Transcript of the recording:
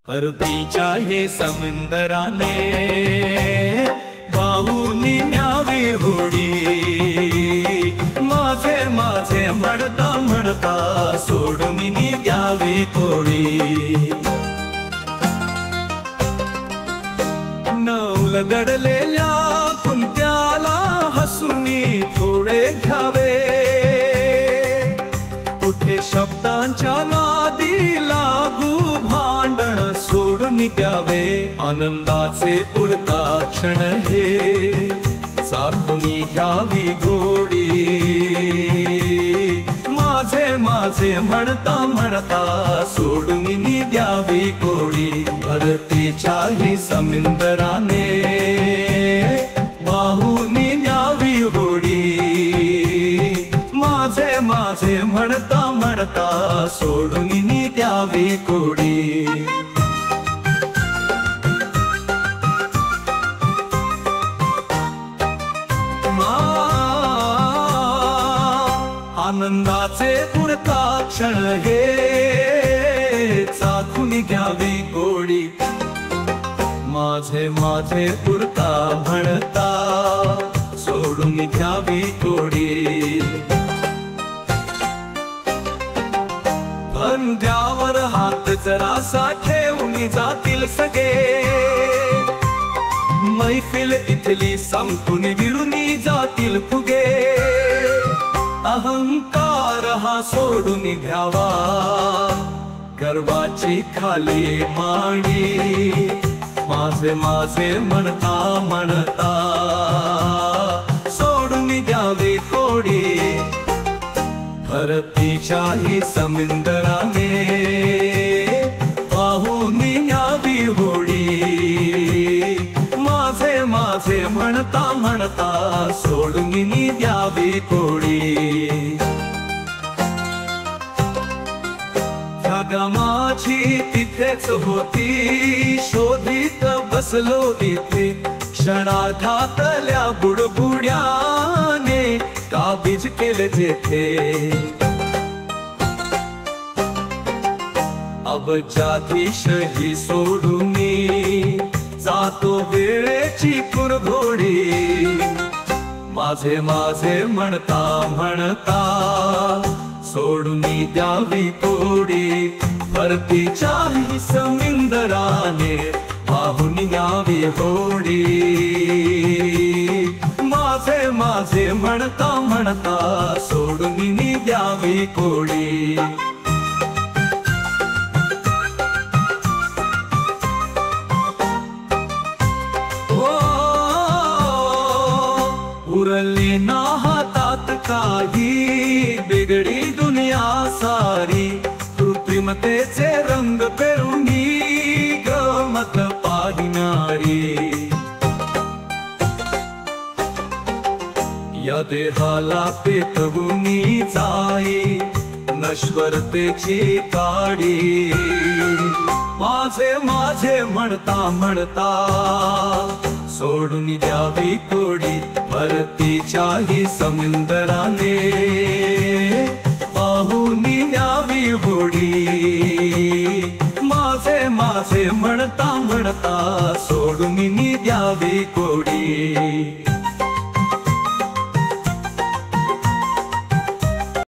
परतीच्या हे समुंदराने वाहूनी न्यावी होडी, माझे माझे म्हणता म्हणता सोडून द्यावी कोडी। नवल दडलेल्या कुंत्याला हसूनी थोडे घ्यावे, कुठे शब्दांच्या नादी लागू भांडण सोडून द्यावे। आनंदाचे उडता क्षण हे साथून घ्यावी गोडी, माझे माझे म्हणता म्हणता सोडून द्यावी कोडी। भरतीच्या ही समुंदराने वाहून न्यावी होडी, माझे माझे म्हणता म्हणता सोडून द्यावी कोडी। आनंदाचे उडता क्षण हे चाखून घ्यावी गोडी, माझे माझे उडता म्हणता सोडून घ्यावी गोडी। खांद्यावर हात जरासा ठेवून जातील सगळे, मैफिल इथली संपून विरून जातील फुगे। अहंकार हा सोडून घ्यावा, गर्वाची खाली मांडी, माझे माझे म्हणता म्हणता सोडून द्यावी कोडी। भरतीच्या ही समुंदराने वाहून न्यावी होडी, माझे माझे म्हणता म्हणता सोडून द्यावी कोडी। जागा माझी तिथेच होती, शोधित बसलो इथे क्षणाघातल्या बुडबुड्याने काबीज केले जेथे। अबजाधीश ही सोडून जातो वेळेची कुरघोडी, माझे माझे म्हणता म्हणता सोडून द्यावी कोडी। भरतीच्या ही समुंदराने वाहून न्यावी होडी, माझे माझे म्हणता म्हणता सोडून द्यावी कोडी। उरली ना हातात काही, बिगडी दुनिया सारी, कृत्रिमतेचे रंग पेरुनी गमत पाहणारी। या देहाला पेटवूनी जाई नश्वरतेची काडी, माझे माझे म्हणता म्हणता सोडून द्यावी कोडी। भरतीच्या ही समुंदराने वाहून न्यावी होडी, माझे माझे म्हणता म्हणता सोडून द्यावी कोडी।